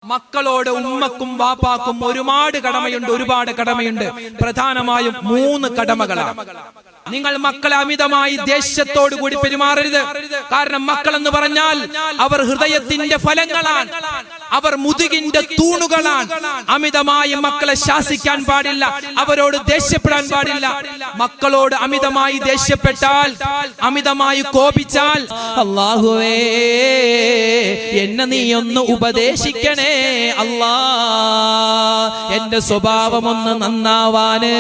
മക്കളോട് ഉമ്മക്കും വാപ്പാക്കും ഒരുപാട് കടമയുണ്ട്. പ്രധാനമായും 3 കടമകളാണ്. നിങ്ങൾ മക്കളെ അമിതമായി ദേഷ്യത്തോടു കൂടി പെരുമാറരുത്. കാരണം മക്കൾ എന്ന് പറഞ്ഞാൽ അവർ ഹൃദയത്തിന്റെ ഫലങ്ങളാണ്, അവർ മുതുകിന്റെ തൂണുകളാണ്. അമിതമായി മക്കളെ ശാസിക്കാൻ പാടില്ല, അവരോട് ദേഷ്യപ്പെടാൻ പാടില്ല. മക്കളോട് അമിതമായി ദേഷ്യപ്പെട്ടാൽ, അമിതമായി കോപിച്ചാൽ, അല്ലാഹുവേ എന്നെ നീ ഒന്ന് ഉപദേശിക്കണേ അല്ലാ, എന്റെ സ്വഭാവം ഒന്ന് നന്നാവാന്,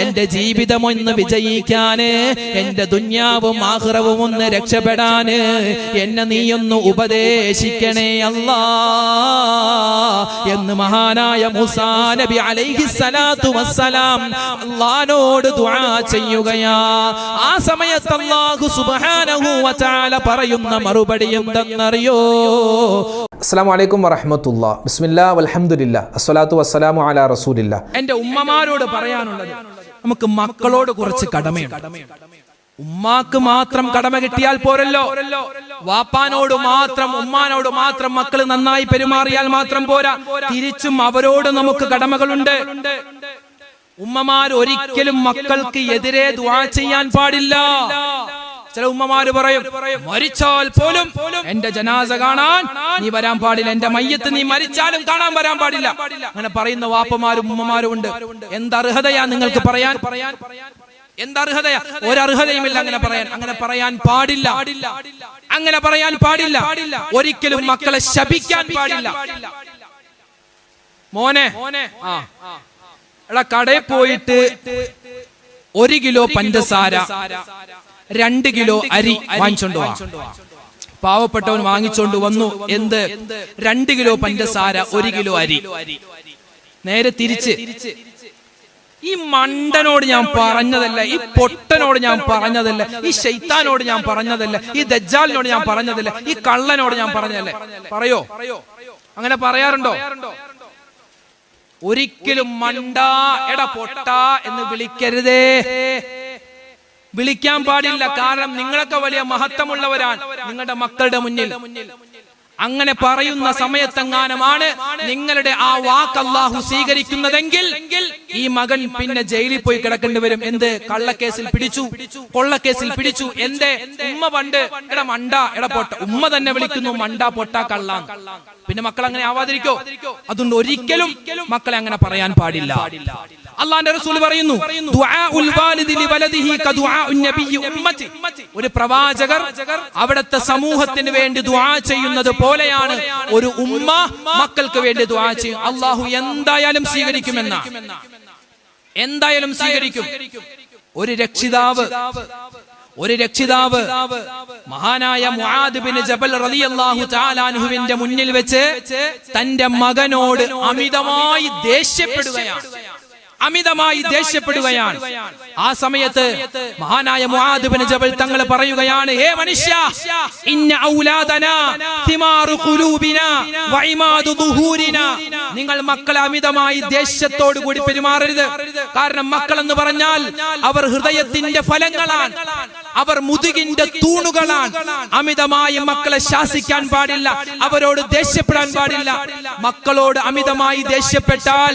എന്റെ ജീവിതം ഒന്ന് വിജയിക്കാന്, എന്റെ ദുന്യാവും ആഖിറവും ഒന്ന് രക്ഷപ്പെടാന് എന്നെ നീ ഒന്ന് ഉപദേശിക്കണേ അല്ലാ എന്ന് മഹാനായ മൂസാ നബി അലൈഹിസ്സലാത്തു വസ്സലാം അല്ലാഹുവോട് ദുആ ചെയ്യുകയാ. ആ സമയത്ത് അല്ലാഹു സുബ്ഹാനഹു വ തആല പറയുന്ന മറുപടി എന്തെന്നറിയോ? അസ്സലാമു അലൈക്കും വറഹ്മത്തുള്ളാഹി. ബിസ്മില്ലാ വൽഹംദുലില്ലാ അസ്സലാത്തു വസ്സലാമു അലാ റസൂലില്ലാ. എന്റെ ഉമ്മമാരോട് പറയാനുള്ളത്, നമുക്ക് മക്കളോട് കുറച്ച് കടമയുണ്ട്. ഉമ്മാക്ക് മാത്രം കടമ കിട്ടിയാൽ പോരല്ലോ, വാപ്പാനോട് മാത്രം ഉമ്മാനോട് മാത്രം മക്കൾ നന്നായി പെരുമാറിയാൽ മാത്രം പോരാ, തിരിച്ചും അവരോട് നമുക്ക് കടമകളുണ്ട്. ഉമ്മമാർ ഒരിക്കലും മക്കൾക്ക് എതിരെ ദുആ ചെയ്യാൻ പാടില്ല. ചില ഉമ്മമാര് പറയും, മരിച്ചാൽ പോലും എന്റെ ജനാസ കാണാൻ നീ വരാൻ പാടില്ല, എന്റെ മയ്യത്ത് നീ മരിച്ചാലും കാണാൻ വരാൻ പാടില്ല. അങ്ങനെ പറയുന്ന വാപ്പമാരും ഉമ്മമാരും ഉണ്ട്. എന്തർഹതയാ നിങ്ങൾക്ക് പറയാൻ? എന്തർഹതയാ? ഒരർഹതയുമില്ല അങ്ങനെ പറയാൻ. അങ്ങനെ പറയാൻ പാടില്ല, അങ്ങനെ പറയാൻ പാടില്ല. ഒരിക്കലും മക്കളെ ശപിക്കാൻ പാടില്ല. മോനെ എടാ, കടയിൽ പോയിട്ട് 1 കിലോ പഞ്ചസാര, 2 കിലോ അരി വാങ്ങിച്ചോണ്ട് വാ. പാവപ്പെട്ടവൻ വാങ്ങിച്ചോണ്ട് വന്നു. എന്ത്? 2 കിലോ പഞ്ചസാര, 1 കിലോ അരി. നേരെ തിരിച്ച് ഈ മണ്ടനോട് ഞാൻ പറഞ്ഞതല്ല, ഈ പൊട്ടനോട് ഞാൻ പറഞ്ഞതല്ല, ഈ ശൈത്താനോട് ഞാൻ പറഞ്ഞതല്ല, ഈ ദജ്ജാലിനോട് ഞാൻ പറഞ്ഞതല്ല, ഈ കള്ളനോട് ഞാൻ പറഞ്ഞതല്ലേ. പറയോ? അങ്ങനെ പറയാറുണ്ടോ? ഒരിക്കലും മണ്ടാ, എടാ പൊട്ടാ എന്ന് വിളിക്കരുതേ, വിളിക്കാൻ പാടില്ല. കാരണം നിങ്ങളൊക്കെ വലിയ മഹത്വമുള്ളവരാണ് നിങ്ങളുടെ മക്കളുടെ മുന്നിൽ. അങ്ങനെ പറയുന്ന സമയത്തെങ്ങാനുമാണ് നിങ്ങളുടെ ആ വാക്ക് അല്ലാഹു സ്വീകരിക്കുന്നതെങ്കിൽ ഈ മകൻ പിന്നെ ജയിലിൽ പോയി കിടക്കേണ്ടി വരും. എന്ത്? കള്ളക്കേസിൽ പിടിച്ചു, കൊള്ളക്കേസിൽ പിടിച്ചു. എന്തേ? ഉമ്മ പണ്ട് എടാ മണ്ടാ, എടാ പൊട്ട, ഉമ്മ തന്നെ വിളിക്കുന്നു മണ്ടാ, പൊട്ടാ, കള്ളാൻ. പിന്നെ മക്കൾ അങ്ങനെ ആവാതിരിക്കോ? അതുകൊണ്ട് ഒരിക്കലും മക്കളെ അങ്ങനെ പറയാൻ പാടില്ല. അല്ലാഹുവിന്റെ റസൂൽ പറയുന്നു, ദുആഉൽ വാലിദി ലിവലദിഹി കദുആഉൻ നബിയ്യി ഉമ്മത്തി. ഒരു പ്രവാചകർ അവിടുത്തെ സമൂഹത്തിന് വേണ്ടി ദുആ ചെയ്യുന്നത് പോലെയാണ് ഒരു ഉമ്മ മക്കൾക്ക് വേണ്ടി ദുആ ചെയ്യും. അല്ലാഹു എന്തായാലും സ്വീകരിക്കുമെന്നാണ്, എന്തായാലും സ്വീകരിക്കും. ഒരു രക്ഷിതാവ് മഹാനായ മുആദ് ബിൻ ജബൽ റളിയല്ലാഹു തആല അൻഹുവിന്റെ മുന്നിൽ വെച്ച് തന്റെ മകനോട് അമിതമായി ദേഷ്യപ്പെടുകയാണ്. ആ സമയത്ത് മഹാനായ മുആദ് ബിൻ ജബൽ തങ്ങൾ പറയുകയാണ്, ഹേ മനുഷ്യ, ഇന്ന ഔലാദനാ തിമാറു ഖുലൂബിനാ വഇമാദു ദുഹൂരിനാ. നിങ്ങൾ മക്കളെ അമിതമായി ദേഷ്യത്തോടു കൂടി പെരുമാറരുത്. കാരണം മക്കൾ എന്ന് പറഞ്ഞാൽ അവർ ഹൃദയത്തിന്റെ ഫലങ്ങളാണ്, അവർ മുതുകിന്റെ തൂണുകളാണ്. അമിതമായി മക്കളെ ശാസിക്കാൻ പാടില്ല, അവരോട് ദേഷ്യപ്പെടാൻ പാടില്ല. മക്കളോട് അമിതമായി ദേഷ്യപ്പെട്ടാൽ,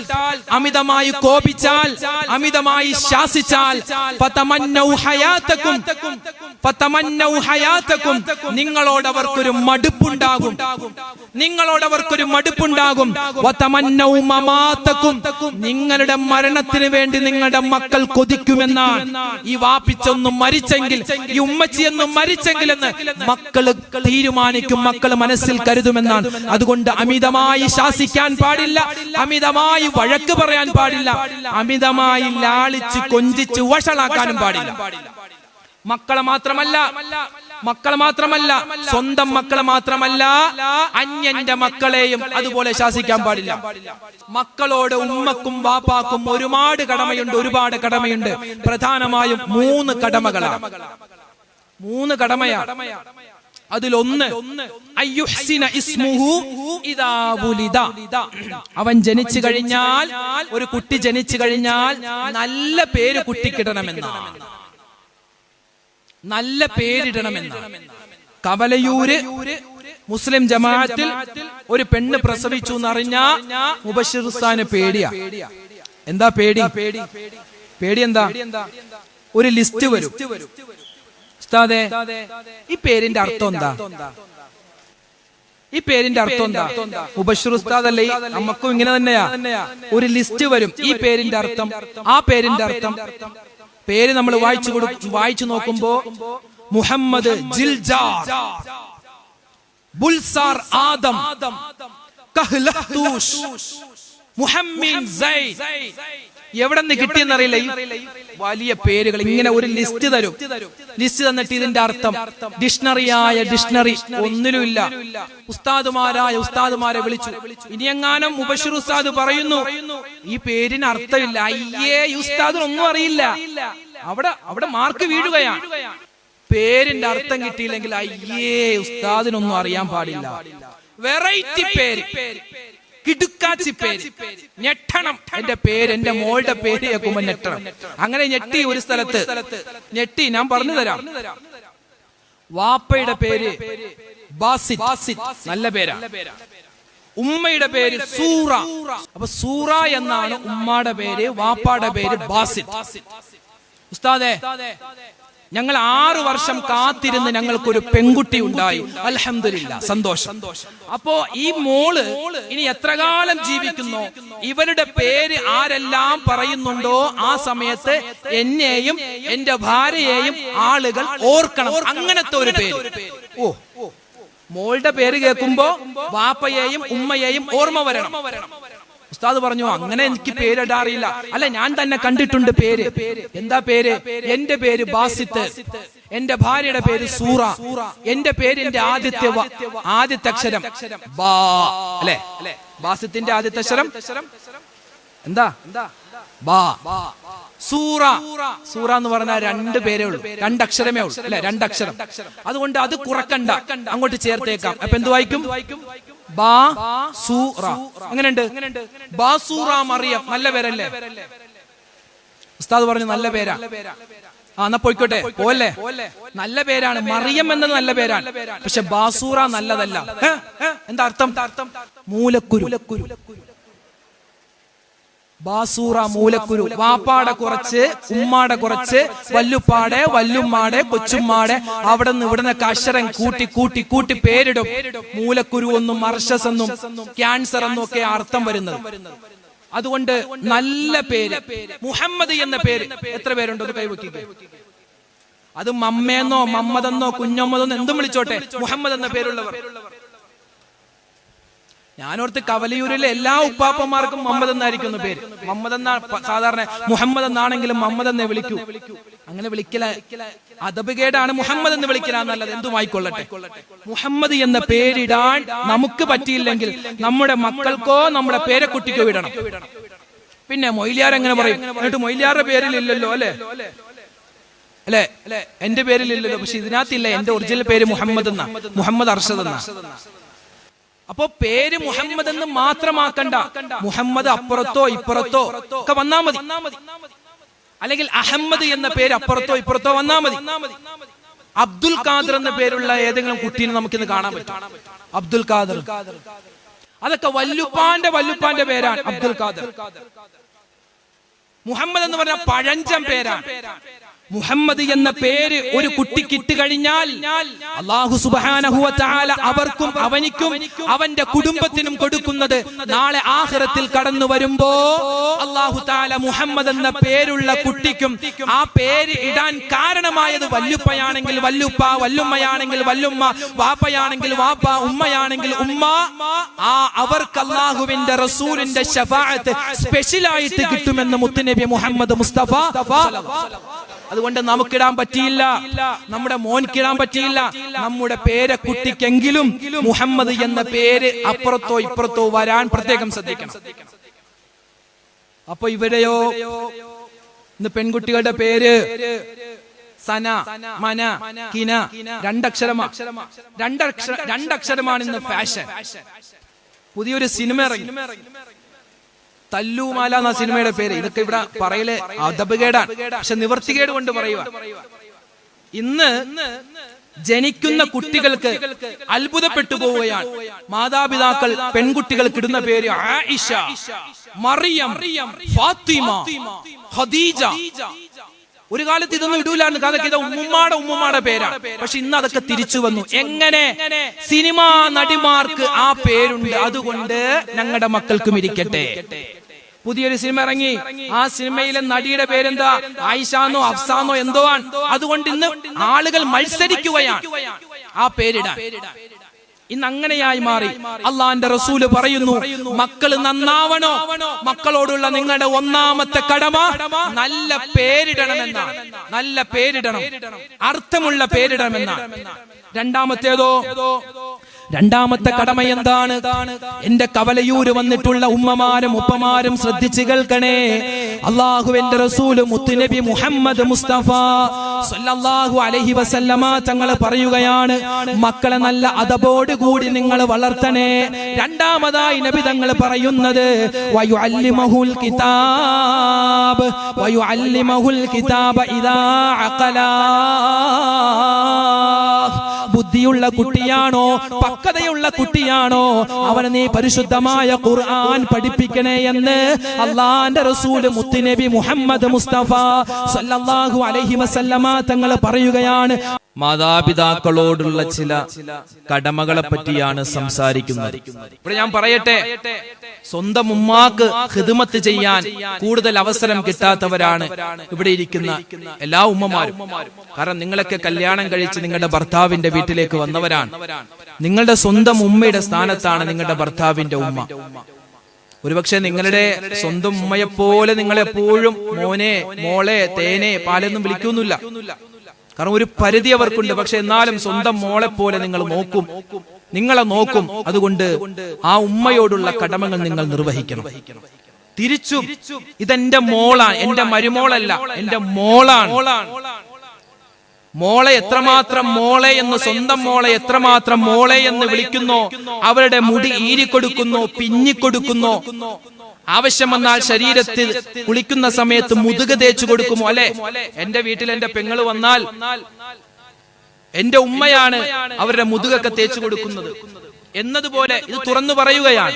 അമിതമായി കോപിച്ചാൽ, അമിതമായി ശാസിച്ചാൽ, ഫതമന്നൗ ഹയാതകും, നിങ്ങളോട് അവർക്കൊരു മടുപ്പുണ്ടാകും. വതമന്നൗ മമാതകും, നിങ്ങളുടെ മരണത്തിന് വേണ്ടി നിങ്ങളുടെ മക്കൾ കൊതിക്കുമെന്നാണ്. ഈ വാപ്പിച്ചൊന്നും മരിച്ചെങ്കിൽ, ഈ ഉമ്മച്ചിയൊന്നും മരിച്ചെങ്കിൽ എന്ന് മക്കള് തീരുമാനിക്കും, മക്കൾ മനസ്സിൽ കരുതുമെന്നാണ്. അതുകൊണ്ട് അമിതമായി ശാസിക്കാൻ പാടില്ല, അമിതമായി വഴക്ക് പറയാൻ പാടില്ല, അമിതമായി ലാളിച്ച് കൊഞ്ചിച്ച് വഷളാക്കാനും പാടില്ല. മക്കളെ മാത്രമല്ല, സ്വന്തം മക്കളെ മാത്രമല്ല, അന്യന്റെ മക്കളെയും അതുപോലെ ശാസിക്കാൻ പാടില്ല. മക്കളോട് ഉമ്മക്കും വാപ്പാക്കും ഒരുപാട് കടമയുണ്ട്. പ്രധാനമായും 3 കടമകളാണ്. 3 കടമയാണ്. അതിലൊന്ന് അയ്യുഹ്സിന ഇസ്മുഹു ഇദാ വുലിദ. അവൻ ജനിച്ചു കഴിഞ്ഞാൽ, ഒരു കുട്ടി ജനിച്ചു കഴിഞ്ഞാൽ നല്ല പേര് കുട്ടിക്കിടണമെന്നാണ്. നല്ല പേരിടണമെന്നാണ്. കവലയൂര് മുസ്ലിം ജമാഅത്തിൽ ഒരു പെണ്ണ് പ്രസവിച്ചു എന്നറിഞ്ഞാ മുബശ്ശിർ ഉസ്താദിന് പേടിയാ. എന്താ പേടി? പേടി എന്താ? ഒരു ലിസ്റ്റ് വരും. ഉസ്താദേ, ഈ പേരിന്റെ അർത്ഥം എന്താ? ഈ പേരിന്റെ അർത്ഥം എന്താ? മുബശ്ശിർ ഉസ്താദ് അല്ലേ, നമുക്കും ഇങ്ങനെ തന്നെയാ. ഒരു ലിസ്റ്റ് വരും, ഈ പേരിന്റെ അർത്ഥം, ആ പേരിന്റെ അർത്ഥം. പേര് നമ്മൾ വായിച്ചു നോക്കുമ്പോ മുഹമ്മദ് ജിൽജാർ, ബുൽസാർ ആദം, കഹ്ലഹ്തൂഷ്, മുഹമ്മിൻ സൈദ്, എവിടെ നിന്ന് കിട്ടിയെന്നറിയില്ല ഈ വലിയ പേരുകൾ. ഇങ്ങനെ ഒരു ലിസ്റ്റ് തരും. ലിസ്റ്റ് തന്നിട്ട് ഇതിന്റെ അർത്ഥം ഡിക്ഷണറിയായ ഡിക്ഷണറി ഒന്നിലുമില്ല. ഉസ്താദുമാരെ വിളിച്ചു. ഇനിയെങ്ങാനും മുബശ്ശിർ ഉസ്താദ് പറയുന്നു ഈ പേരിന് അർത്ഥമില്ല, അയ്യേ ഈ ഉസ്താദിന് ഒന്നും അറിയില്ല, അവിടെ മാർക്ക് വീഴുകയാണ്. പേരിന്റെ അർത്ഥം കിട്ടിയില്ലെങ്കിൽ അയ്യേ ഉസ്താദിനൊന്നും അറിയാൻ പാടില്ല. വെറൈറ്റി പേര്, കിടുക്കാച്ചി പേര്, ഞെട്ടണം. എന്റെ പേര്, എന്റെ മോളുടെ പേര് കേൾക്കുമ്പോ ഞെട്ടണം. അങ്ങനെ ഞെട്ടി ഒരു സ്ഥലത്ത് ഞെട്ടി. ഞാൻ പറഞ്ഞു തരാം. വാപ്പയുടെ പേര് ബാസിത്, നല്ല പേരാ. ഉമ്മയുടെ പേര് സൂറ. അപ്പൊ സൂറ എന്നാണ് ഉമ്മയുടെ പേര്, വാപ്പയുടെ പേര് ബാസിത്. ഉസ്താദേ, ഞങ്ങൾ 6 വർഷം കാത്തിരുന്ന് ഞങ്ങൾക്കൊരു പെൺകുട്ടി ഉണ്ടായി, അൽഹംദുലില്ലാഹ്, സന്തോഷം. അപ്പോ ഈ മോള് ഇനി എത്ര കാലം ജീവിക്കുന്നോ, ഇവരുടെ പേര് ആരെല്ലാം പറയുന്നുണ്ടോ ആ സമയത്ത് എന്നെയും എന്റെ ഭാര്യയെയും ആളുകൾ ഓർക്കണം. അങ്ങനത്തെ ഒരു പേര്. ഓ, മോളുടെ പേര് കേൾക്കുമ്പോ വാപ്പയെയും ഉമ്മയെയും ഓർമ്മ വരണം. ഉസ്താദ് പറഞ്ഞു അങ്ങനെ എനിക്ക് പേരിടാറില്ല. അല്ല, ഞാൻ തന്നെ കണ്ടിട്ടുണ്ട് പേര്. എന്താ പേര്? എന്റെ പേര് ബാസിത്ത്, എന്റെ ഭാര്യയുടെ പേര് സൂറ, എന്റെ പേരിന്റെ ആദ്യത്തെ അക്ഷരം ബാ അല്ലെ? ബാസിത്തിന്റെ ആദ്യത്തെ അക്ഷരം എന്താ? ബാ. സൂറ. സൂറ എന്ന് പറഞ്ഞാൽ 2 പേരേ ഉള്ളൂ, 2 അക്ഷരമേ ഉള്ളൂ അല്ലെ? 2 അക്ഷരം. അതുകൊണ്ട് അത് കുറക്കണ്ട, അങ്ങോട്ട് ചേർത്തേക്കാം. അപ്പൊ എന്ത് വായിക്കും? ബാ സൂറ. അങ്ങനെയുണ്ട്. ബാസൂറ മറിയം, നല്ല പേരല്ലേ? ഉസ്താദ് പറഞ്ഞു നല്ല പേരാ. എന്നാ പോയിക്കോട്ടെ, പോലെ നല്ല പേരാണ്. മറിയം എന്നത് നല്ല പേരാണ്, പക്ഷെ ബാസൂറ നല്ലതല്ല. എന്താ അർത്ഥം? മൂലക്കുരു. ബാസൂറ മൂലക്കുരു. വാപ്പാടെ കുറച്ച്, ഉമ്മാടെ കുറച്ച്, വല്ലുപ്പാടെ, വല്ലുമ്മാടെ, കൊച്ചുമ്മാടെ, അവിടെ നിന്ന് ഇവിടെ നിന്നൊക്കെ അക്ഷരം കൂട്ടി കൂട്ടി കൂട്ടി പേരിടും. മൂലക്കുരു എന്നും മർഷസ് എന്നും ക്യാൻസർ എന്നും ഒക്കെ അർത്ഥം വരുന്നത്. അതുകൊണ്ട് നല്ല പേര് മുഹമ്മദ് എന്ന പേര്. എത്ര പേരുണ്ടോ അത് കൈവയ്ക്കുക? അത് മമ്മേന്നോ മമ്മദെന്നോ കുഞ്ഞമ്മതെന്നോ എന്തും വിളിച്ചോട്ടെ, മുഹമ്മദ് എന്ന പേരുള്ളവർ. ഞാനോർത്ത് കവലിയൂരിലെ എല്ലാ ഉപ്പാപ്പന്മാർക്കും മുഹമ്മദ് എന്നായിരിക്കുന്നു പേര്. മുഹമ്മദ് എന്നാ സാധാരണ, മുഹമ്മദ് എന്നാണെങ്കിലും മുഹമ്മദ് എന്നേ വിളിക്കൂ. അങ്ങനെ വിളിക്കല അദബുകേടാണ്. മുഹമ്മദ് എന്ന് വിളിക്കലാന്നല്ലത്, എന്തുമായിക്കൊള്ളട്ടെ. മുഹമ്മദ് എന്ന പേരിടാൻ നമുക്ക് പറ്റിയില്ലെങ്കിൽ നമ്മുടെ മക്കൾക്കോ നമ്മുടെ പേരക്കുട്ടിക്കോ ഇടണം. പിന്നെ മൊയ്ലിയാർ എങ്ങനെ പറയും? എന്നിട്ട് മൊയ്ലിയാറുടെ പേരിലില്ലല്ലോ അല്ലെ? എന്റെ പേരിലില്ലല്ലോ, പക്ഷെ ഇതിനകത്തില്ല. എന്റെ ഒറിജിനൽ പേര് മുഹമ്മദ് എന്നാ, മുഹമ്മദ് അർഷദ് എന്നാ. അപ്പോ പേര് മുഹമ്മദ് എന്ന് മാത്രമാക്കണ്ട, മുഹമ്മദ് അപ്പുറത്തോ ഇപ്പുറത്തോ ഒക്കെ വന്നാ മതി. അല്ലെങ്കിൽ അഹമ്മദ് എന്ന പേര് അപ്പുറത്തോ ഇപ്പുറത്തോ വന്നാ മതി. അബ്ദുൽ ഖാദർ എന്ന പേരുള്ള ഏതെങ്കിലും കുട്ടീനെ നമുക്കിന്ന് കാണാൻ പറ്റും. അബ്ദുൽ ഖാദർ, അതൊക്കെ വല്ലുപ്പാന്റെ പേരാണ് അബ്ദുൽ ഖാദർ. മുഹമ്മദ് എന്ന് പറഞ്ഞ പഴഞ്ചൻ പേരാണ്. മുഹമ്മദ് എന്ന പേര് ഒരു കുട്ടിക്ക് ഇട്ട് കഴിഞ്ഞാൽ അല്ലാഹു സുബ്ഹാനഹു വ തആല അവർക്കും അവനിക്കും അവന്റെ കുടുംബത്തിനും കൊടുക്കുന്നത് നാളെ ആഖിറത്തിൽ കടന്നു വരുമ്പോ അല്ലാഹു തആല മുഹമ്മദ് എന്ന പേരുള്ള കുട്ടിക്കും ആ പേര് ഇടാൻ കാരണമായത് വല്ലുപ്പയാണെങ്കിൽ വല്ലുപ്പ, വല്ലുമ്മയാണെങ്കിൽ വല്ലുമ്മ, വാപ്പയാണെങ്കിൽ വാപ്പ, ഉമ്മയാണെങ്കിൽ ഉമ്മ, ആ അവർക്ക് അല്ലാഹുവിന്റെ റസൂലിന്റെ ശഫാഅത്ത് സ്പെഷ്യലായിട്ട് കിട്ടുമെന്ന് മുത്തുനബി മുഹമ്മദ് മുസ്തഫ. അതുകൊണ്ട് നമുക്കിടാൻ പറ്റിയില്ല, നമ്മുടെ മോൻക്കിടാൻ പറ്റിയില്ല, നമ്മുടെ പേരക്കുട്ടിക്കെങ്കിലും മുഹമ്മദ് എന്ന പേര് അപ്പുറത്തോ ഇപ്പുറത്തോ വരാൻ പ്രത്യേകം ശ്രദ്ധിക്കണം. അപ്പൊ ഇവിടെയോ ഇന്ന് പെൺകുട്ടികളുടെ പേര് സന, മന, കിന, 2 അക്ഷരമാണ്. 2 അക്ഷരമാണ് ഇന്ന് ഫാഷൻ. പുതിയൊരു സിനിമ ഇറങ്ങി, തല്ലൂമാല എന്ന സിനിമയുടെ പേര്. ഇതൊക്കെ ഇവിടെ പറയല് അദബുകേടാണ്, പക്ഷെ നിവർത്തികേട് കൊണ്ട് പറയുക. ഇന്ന് ജനിക്കുന്ന കുട്ടികൾക്ക് അത്ഭുതപ്പെട്ടു പോവുകയാണ്. മാതാപിതാക്കൾ പെൺകുട്ടികൾക്ക് ഇടുന്ന പേര് ആയിഷ, മറിയം, ഫാത്തിമ, ഖദീജ. ഒരു കാലത്ത് ഇതൊന്നും ഇടൂലാന്ന്, കാരണം ഇത് ഉമ്മുമ്മാടെ പേരാണ്. പക്ഷെ ഇന്ന് അതൊക്കെ തിരിച്ചു വന്നു. എങ്ങനെ? സിനിമാ നടിമാർക്ക് ആ പേരുണ്ട്, അതുകൊണ്ട് ഞങ്ങളുടെ മക്കൾക്കും ഇരിക്കട്ടെ. പുതിയൊരു സിനിമ ഇറങ്ങി, ആ സിനിമയിലെ നടിയുടെ പേരെന്താ? ആയിഷാന്നോ അഫ്സാന്നോ എന്തോ ആണ്. അതുകൊണ്ട് ഇന്ന് ആളുകൾ മത്സരിക്കുകയാണ് ആ പേരിടാൻ. ഇന്ന് അങ്ങനെയായി മാറി. അള്ളാന്റെ റസൂല് പറയുന്നു, മക്കൾ നന്നാവണോ? മക്കളോടുള്ള നിങ്ങളുടെ ഒന്നാമത്തെ കടമ നല്ല പേരിടണമെന്നാണ്. നല്ല പേരിടണം, അർത്ഥമുള്ള പേരിടണമെന്നാണ്. രണ്ടാമത്തെ കടമ എന്താണ്? എന്റെ കവലയൂര് വന്നിട്ടുള്ള ഉമ്മമാരും ഉപ്പമാരും ശ്രദ്ധിച്ചു കേൾക്കണേ. അള്ളാഹുവിന്റെ റസൂല് മുത്തുനബി മുഹമ്മദ് മുസ്തഫ സല്ലല്ലാഹു അലൈഹി വസല്ലമ തങ്ങൾ പറയുകയാണ്, മക്കളെ നല്ല അദബോട് കൂടി നിങ്ങൾ വളർത്തണേ. രണ്ടാമതായി നബി തങ്ങൾ പറയുന്നത്, വയുഅല്ലിമഹുൽ കിതാബ ഇദാ അഖലാ. ബുദ്ധിയുള്ള കുട്ടിയാണോ, പക്വതയുള്ള കുട്ടിയാണോ, അവനെ നീ പരിശുദ്ധമായ ഖുർആൻ പഠിപ്പിക്കണേ എന്ന് അള്ളാന്റെ റസൂൽ മുത്തുനബി മുഹമ്മദ് മുസ്തഫ സല്ലല്ലാഹു അലൈഹി വസല്ലമ തങ്ങൾ പറയുകയാണ്. മാതാപിതാക്കളോടുള്ള ചില കടമകളെ പറ്റിയാണ് സംസാരിക്കുന്നത്. ഇവിടെ ഞാൻ പറയട്ടെ, സ്വന്തം ഉമ്മാക്ക് ഖിദ്മത്ത് ചെയ്യാൻ കൂടുതൽ അവസരം കിട്ടാത്തവരാണ് ഇവിടെ ഇരിക്കുന്ന എല്ലാ ഉമ്മമാരും. കാരണം നിങ്ങളൊക്കെ കല്യാണം കഴിച്ച് നിങ്ങളുടെ ഭർത്താവിന്റെ വീട്ടിലേക്ക് വന്നവരാണ്. നിങ്ങളുടെ സ്വന്തം ഉമ്മയുടെ സ്ഥാനത്താണ് നിങ്ങളുടെ ഭർത്താവിന്റെ ഉമ്മ. ഒരുപക്ഷെ നിങ്ങളുടെ സ്വന്തം ഉമ്മയെപ്പോലെ നിങ്ങളെപ്പോഴും മോനെ, മോളെ, തേനെ, പാലൊന്നും വിളിക്കൊന്നുമില്ല. കാരണം ഒരു പരിധി അവർക്കുണ്ട്. പക്ഷെ എന്നാലും സ്വന്തം മോളെ പോലെ നിങ്ങളെ നോക്കും. അതുകൊണ്ട് ആ ഉമ്മയോടുള്ള കടമകൾ നിങ്ങൾ നിർവഹിക്കണം. തിരിച്ചും ഇതെന്റെ മോളാണ്, എന്റെ മരുമോളല്ല, എന്റെ മോളാണ്. മോളെ എത്രമാത്രം മോളെ എന്ന്, സ്വന്തം മോളെ എത്രമാത്രം മോളെ എന്ന് വിളിക്കുന്നോ, അവരുടെ മുടി ഈരിക്കൊടുക്കുന്നോ, പിഞ്ഞിക്കൊടുക്കുന്നോ, ആവശ്യം വന്നാൽ ശരീരത്തിൽ കുളിക്കുന്ന സമയത്ത് മുതുക തേച്ചു കൊടുക്കുമോ? അല്ലെ, എന്റെ വീട്ടിൽ എന്റെ പെങ്ങള് വന്നാൽ എന്റെ ഉമ്മയാണ് അവരുടെ മുതുകൊക്കെ തേച്ചു കൊടുക്കുന്നത് എന്നതുപോലെ ഇത് തുറന്നു പറയുകയാണ്.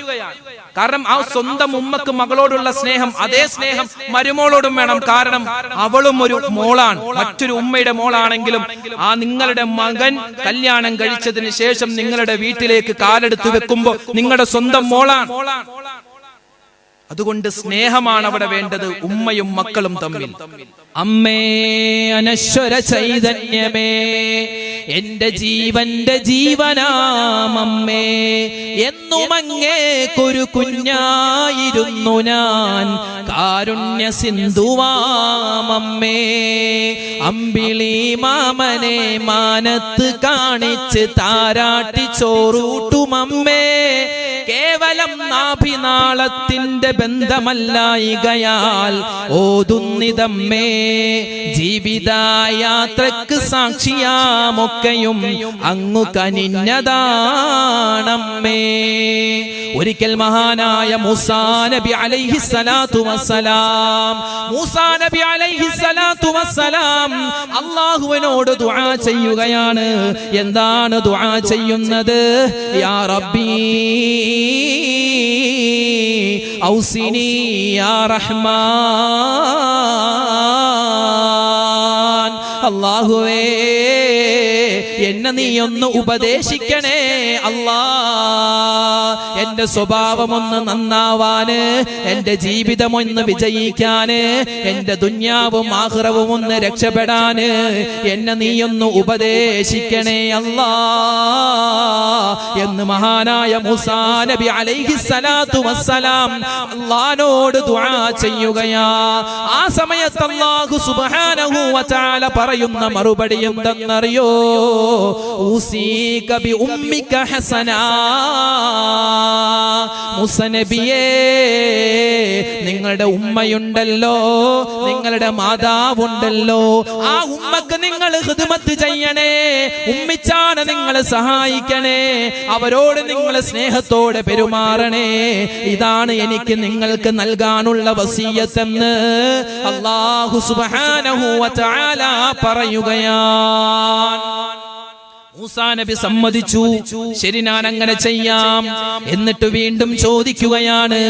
കാരണം ആ സ്വന്തം ഉമ്മക്ക് മകളോടുള്ള സ്നേഹം, അതേ സ്നേഹം മരുമോളോടും വേണം. കാരണം അവളും ഒരു മോളാണ്, മറ്റൊരു ഉമ്മയുടെ മോളാണെങ്കിലും ആ നിങ്ങളുടെ മകൻ കല്യാണം കഴിച്ചതിന് ശേഷം നിങ്ങളുടെ വീട്ടിലേക്ക് കാലെടുത്ത് വെക്കുമ്പോ നിങ്ങളുടെ സ്വന്തം മോളാണ്. അതുകൊണ്ട് സ്നേഹമാണ് അവിടെ വേണ്ടത്, ഉമ്മയും മക്കളും തമ്മിൽ. അമ്മേ അനശ്വര ചൈതന്യമേ, എന്റെ ജീവന്റെ ജീവനാമമ്മേ, എന്നും അങ്ങേക്കൊരു കുഞ്ഞായിരുന്നു ഞാൻ, കാരുണ്യ സിന്ധുവാമമ്മേ. അമ്പിളി മാമനെ മാനത്ത് കാണിച്ച് താരാട്ടി ചോറൂട്ടുമമ്മേ, കേവലം നാഭിനാളത്തിന്റെ ബന്ധമല്ലായികയാൽ ഓതുന്നിതമ്മേ, ജീവിതയാത്രക്ക് സാക്ഷിയാമൊക്കെയും അങ്ങു കനിഞ്ഞതാണമ്മേ. ഒരിക്കൽ മഹാനായ മൂസാ നബി അലൈഹിസ്സലാത്തു വസ്സലാം അല്ലാഹുവിനോട് ദുആ ചെയ്യുകയാണ്. എന്താണ് ദുആ ചെയ്യുന്നത്? യാ റബ്ബി ഔസിനി യാ റഹ്മാൻ, അല്ലാഹുവേ എന്നെ നീ ഒന്ന് ഉപദേശിക്കണേ അല്ലാ, എന്റെ സ്വഭാവമൊന്ന് നന്നാവാന്, എന്റെ ജീവിതം ഒന്ന് വിജയിക്കാന്, എന്റെ ദുന്യാവും ആഖിറവും ഒന്ന് രക്ഷപ്പെടാന് എന്നെ നീ ഒന്ന് ഉപദേശിക്കണേ അല്ലാ എന്ന് മഹാനായ മൂസാ നബി അലൈഹിസ്സലാത്തു വസ്സലാം അല്ലാഹുവോട് ദുആ ചെയ്യുകയാ. ആ സമയത്ത് അല്ലാഹു സുബ്ഹാനഹു വ തആല പറയുന്ന മറുപടി എന്തെന്നറിയോ? ഊസീക ബി ഉമ്മിക ഹസനാ. മൂസ നബിയേ, നിങ്ങളുടെ ഉമ്മയുണ്ടല്ലോ, നിങ്ങളുടെ മാതാവുണ്ടല്ലോ, ആ ഉമ്മക്ക് നിങ്ങൾ ഖിദ്മത്ത് ചെയ്യണേ, ഉമ്മിച്ചാനെ നിങ്ങൾ സഹായിക്കണേ, അവരോട് നിങ്ങൾ സ്നേഹത്തോടെ പെരുമാറണേ. ഇതാണ് എനിക്ക് നിങ്ങൾക്ക് നൽകാനുള്ള വസിയ്യത്തെന്ന് അല്ലാഹു സുബ്ഹാനഹു വ തആല പറയുകയാണ്. മൂസാ നബി സമ്മതിച്ചു. ശരി, ഞാൻ അങ്ങനെ ചെയ്യാം. എന്നിട്ട് വീണ്ടും ചോദിക്കുകയാണ്,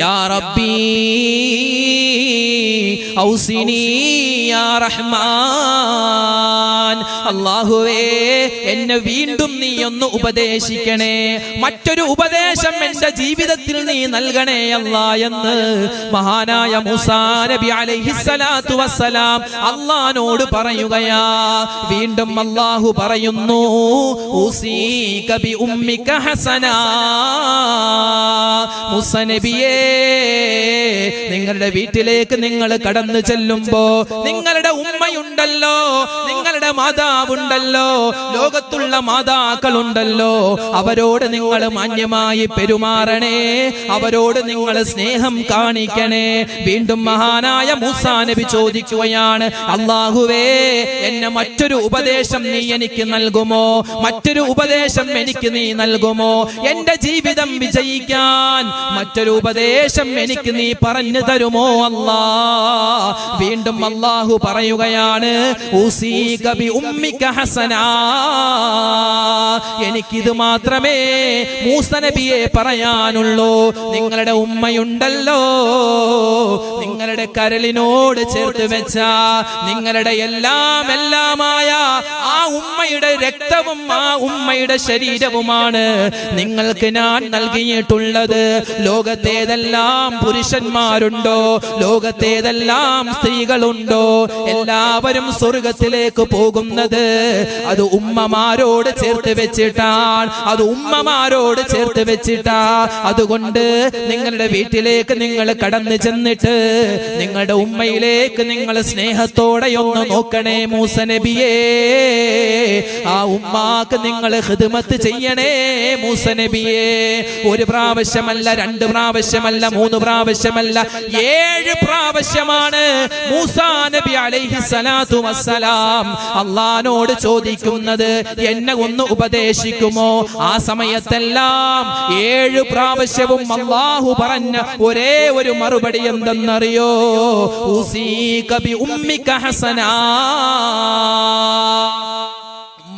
യാ റബ്ബി ഔസിനി യാ റഹ്മാൻ, അല്ലാഹുവേ എന്നെ വീണ്ടും നീ ഒന്ന് ഉപദേശിക്കണേ, മറ്റൊരു ഉപദേശം എന്റെ ജീവിതത്തിൽ നീ നൽകണേ അല്ലാ എന്ന് മഹാനായ മൂസാ നബി അലൈഹിസ്സലാത്തു വസ്സലാം അല്ലാഹുവോട് പറയുകയാ. വീണ്ടും അല്ലാഹു പറയുന്നു, ഉസീക ബി ഉമ്മിക ഹസനാ, മൂസാ നബിയേ നിങ്ങളുടെ വീട്ടിലേക്ക് നിങ്ങൾ കടന്നു ചെല്ലുമ്പോ നിങ്ങളുടെ ഉമ്മയുണ്ടല്ലോ, നിങ്ങളുടെ മാതാവുണ്ടല്ലോ, ലോകത്തുള്ള മാതാക്കളുണ്ടല്ലോ, അവരോട് നിങ്ങൾ മാന്യമായി പെരുമാറണേ, അവരോട് നിങ്ങൾ സ്നേഹം കാണിക്കണേ. വീണ്ടും മഹാനായ മൂസാ നബി ചോദിക്കുകയാണ്, അല്ലാഹുവേ എന്നെ മറ്റൊരു ഉപദേശം നീ എനിക്ക് നൽകുമോ, മറ്റൊരു ഉപദേശം എനിക്ക് നീ നൽകുമോ, എന്റെ ജീവിതം വിജയിക്കാൻ മറ്റൊരു ഉപദേശം എനിക്ക് നീ പറഞ്ഞു തരുമോ അല്ലാ. വീണ്ടും അല്ലാഹു പറയുകയാണ്, ഉസീക ബി ഉമ്മിക ഹസനാ, എനിക്കിത് മാത്രമേ മൂസാ നബിയെ പറയാനുള്ളൂ. നിങ്ങളുടെ ഉമ്മയുണ്ടല്ലോ, നിങ്ങളുടെ കരളിനോട് ചേർത്ത് വെച്ച നിങ്ങളുടെ എല്ലാമായ ആ ഉമ്മയുടെ രക്തവും ആ ഉമ്മയുടെ ശരീരവുമാണ് നിങ്ങൾക്ക് ഞാൻ നൽകിയിട്ടുള്ളത്. ലോകത്തേതെല്ലാം പുരുഷന്മാരുണ്ടോ, ലോകത്തേതെല്ലാം സ്ത്രീകളുണ്ടോ, എല്ലാവരും സ്വർഗത്തിലേക്ക് പോകുന്നത് അത് ഉമ്മമാരോട് ചേർത്ത് വെച്ചിട്ടാണ്, അത് ഉമ്മമാരോട് ചേർത്ത് വെച്ചിട്ടാ. അതുകൊണ്ട് നിങ്ങളുടെ വീട്ടിലേക്ക് നിങ്ങൾ കടന്നു ചെന്നിട്ട് നിങ്ങളുടെ ഉമ്മയിലേക്ക് നിങ്ങൾ സ്നേഹത്തോടെ ഒന്ന് നോക്കണേ മൂസാ നബിയേ. ആ ഉമ്മാക്ക് നിങ്ങൾ ഖിദ്മത്ത് ചെയ്യണേ മൂസാ നബിയേ. ഒരു പ്രാവശ്യമല്ല, രണ്ട് പ്രാവശ്യമല്ല, മൂന്ന് പ്രാവശ്യമല്ല, 7 പ്രാവശ്യമാണ് മൂസാ നബി അലൈഹിസ്സലാത്തു വസ്സലാം അല്ലാഹുവോട് ചോദിക്കുന്നത്, എന്നെ ഒന്ന് ഉപദേശിക്കുമോ. ആ സമയത്തെല്ലാം 7 പ്രാവശ്യവും അല്ലാഹു പറഞ്ഞ ഒരേ ഒരു മറുപടി എന്തെന്നറിയോ, ഉസീക ബി ഉമ്മിക ഹസനാ,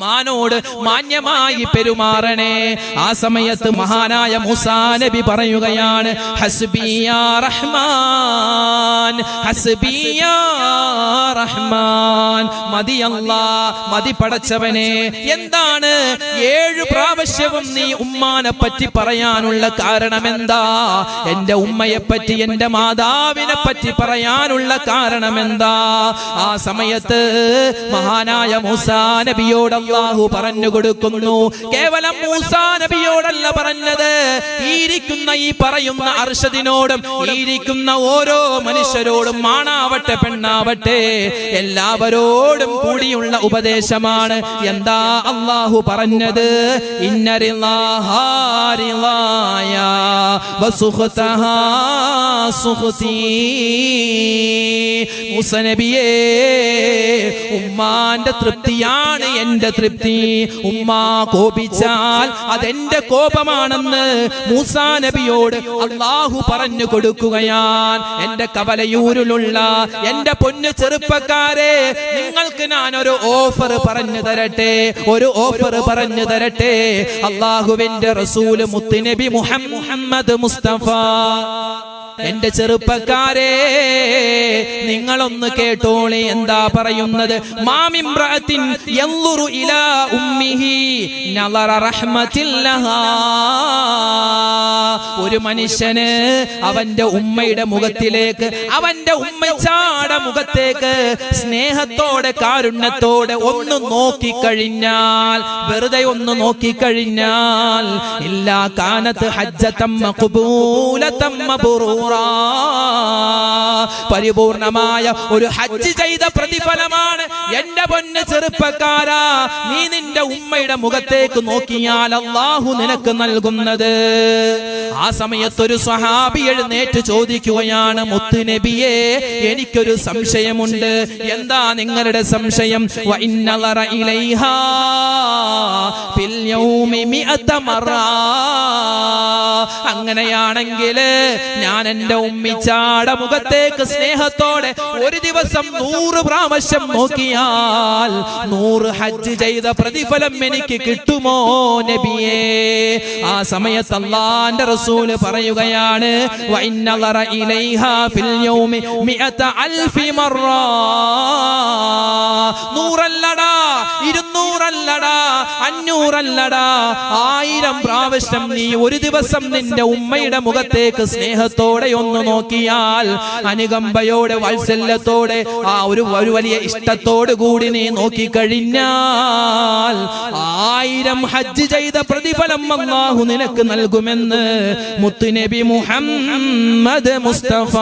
മാനോട് മാന്യമായി പെരുമാറണേ. ആ സമയത്ത് മഹാനായ മൂസാ നബി പറയുകയാണ്, ഹസ്ബി യാ റഹ്മാൻ, ഹസ്ബി യാ റഹ്മാൻ, മതി അല്ലാ, മതി പടച്ചവനെ. എന്താണ് 7 പ്രാവശ്യവും നീ ഉമ്മാനെ പറ്റി പറയാനുള്ള കാരണം എന്താ? എന്റെ ഉമ്മയെ പറ്റി, എന്റെ മാതാവിനെ പറ്റി പറയാനുള്ള കാരണം എന്താ? ആ സമയത്ത് മഹാനായ മൂസാ നബിയോട് അല്ലാഹു പറഞ്ഞു കൊടുക്കുന്നു, കേവലം മൂസാ നബിയോടല്ല പറഞ്ഞത്, ഇരിക്കുന്ന ഈ പറയുന്ന അർശദിനോടും ഇരിക്കുന്ന ഓരോ മനുഷ്യരോടും, ആണാവട്ടെ പെണ്ണാവട്ടെ, എല്ലാവരോടും കൂടിയുള്ള ഉപദേശമാണ്. എന്താ അല്ലാഹു പറഞ്ഞത്? ഇന്ന റിളാഹാ റിളായ വസുഖതഹാ സുഖതി. മൂസാ നബിയേ, ഉമ്മാന്റെ തൃപ്തിയാണ് എന്റെ തൃപ്തി. ഉമ്മ കോപിച്ചാൽ അതെന്റെ കോപമാണെന്ന് മൂസാ നബിയോട് അല്ലാഹു പറഞ്ഞു കൊടുക്കുകയാണ്. എന്റെ കവലയൂരിലുള്ള എന്റെ പൊന്നു ചെറുപ്പക്കാരെ, നിങ്ങൾക്ക് ഞാൻ ഒരു ഓഫർ പറഞ്ഞു തരട്ടെ, ഒരു ഓഫർ പറഞ്ഞു തരട്ടെ. അല്ലാഹുവിന്റെ റസൂൽ മുത്തുനബി മുഹമ്മദ് മുസ്തഫ, എന്റെ ചെറുപ്പക്കാരെ നിങ്ങളൊന്ന് കേട്ടോളി, എന്താ പറയുന്നത്? മാമിംറഅത്തിൻ യൻളുറു ഇലാ ഉമ്മിഹി നളറ റഹ്മത്തില്ലഹാ. ഒരു മനുഷ്യന് അവന്റെ ഉമ്മയുടെ മുഖത്തിലേക്ക്, അവന്റെ ഉമ്മച്ചാടെ മുഖത്തേക്ക് സ്നേഹത്തോടെ കാരുണ്യത്തോടെ ഒന്ന് നോക്കിക്കഴിഞ്ഞാൽ, വെറുതെ ഒന്ന് നോക്കിക്കഴിഞ്ഞാൽ, ഇല്ലാ കാനത്ത് ഹജ്ജതം മഖ്ബൂലതം മബ്റൂറ, പരിപൂർണമായ ഒരു ഹജ്ജ് ചെയ്ത പ്രതിഫലമാണ് എന്റെ പൊന്ന് ചെറുപ്പക്കാരാ നീ നിന്റെ ഉമ്മയുടെ മുഖത്തേക്ക് നോക്കിയാൽ അല്ലാഹു നിനക്ക് നൽകുന്നത്. ആ സമയത്ത് ഒരു സ്വഹാബി എഴുന്നേറ്റ് ചോദിക്കുകയാണ്, മുത്ത് നബിയേ, എനിക്കൊരു സംശയമുണ്ട്. എന്താ നിങ്ങളുടെ സംശയം? വഇന്നളറ ഇലൈഹാ ഫിൽ യൗമി 100 മറ. അങ്ങനെയാണെങ്കിൽ ഞാൻ എന്റെ ഉമ്മിച്ചാടെ മുഖത്തേക്ക് സ്നേഹത്തോടെ ഒരു ദിവസം 100 പ്രാവശ്യം നോക്കിയാൽ 100 ഹജ്ജ് ചെയ്ത പ്രതിഫലം എനിക്ക് കിട്ടുമോ നബിയേ? ആ സമയത്ത് അല്ലാഹുവിന്റെ റസൂൽ പറയുകയാണ്, വഇന്നളറ ഇലൈഹാ ഫിൽ യൗമി 100,000 മറ. 100 അല്ലടാ, 200 അല്ലടാ, 500 അല്ലടാ, 1000 പ്രാവശ്യം നീ ഒരു ദിവസം നിന്റെ ഉമ്മയുടെ മുഖത്തേക്ക് സ്നേഹത്തോടെ ഒന്ന് നോക്കിയാൽ, അനുകമ്പയോടെ വാത്സല്യത്തോടെ ആ ഒരു വലിയ ഇഷ്ടത്തോടു കൂടി നീ നോക്കിക്കഴിഞ്ഞാൽ 1000 ഹജ്ജ് ചെയ്ത പ്രതിഫലം അല്ലാഹു നിനക്ക് നൽകുമെന്ന് മുത്തുനബി മുഹമ്മദ് മുസ്തഫ.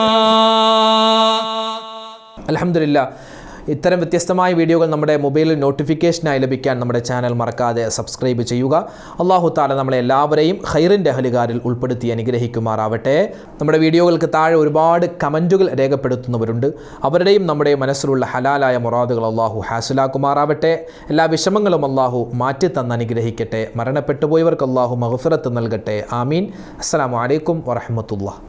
അൽഹംദുലില്ലാ, ഇത്തരം വ്യത്യസ്തമായ വീഡിയോകൾ നമ്മുടെ മൊബൈലിൽ നോട്ടിഫിക്കേഷനായി ലഭിക്കാൻ നമ്മുടെ ചാനൽ മറക്കാതെ സബ്സ്ക്രൈബ് ചെയ്യുക. അല്ലാഹു തആല നമ്മളെ എല്ലാവരെയും ഖൈറിൻ്റെ അഹ്ലുകാരിൽ ഉൾപ്പെടുത്തി അനുഗ്രഹിക്കുമാറാവട്ടെ. നമ്മുടെ വീഡിയോകൾക്ക് താഴെ ഒരുപാട് കമൻറ്റുകൾ രേഖപ്പെടുത്തുന്നവരുണ്ട്. അവരുടെയും നമ്മുടെ മനസ്സിലുള്ള ഹലാലായ മുറാദുകൾ അല്ലാഹു ഹാസിലാക്കുമാറാവട്ടെ. എല്ലാ വിഷമങ്ങളും അല്ലാഹു മാറ്റിത്തന്ന് അനുഗ്രഹിക്കട്ടെ. മരണപ്പെട്ടു പോയവർക്ക് അല്ലാഹു മഗ്ഫിറത്ത് നൽകട്ടെ. ആമീൻ. അസ്സലാമു അലൈക്കും വറഹ്മത്തുള്ളാഹി.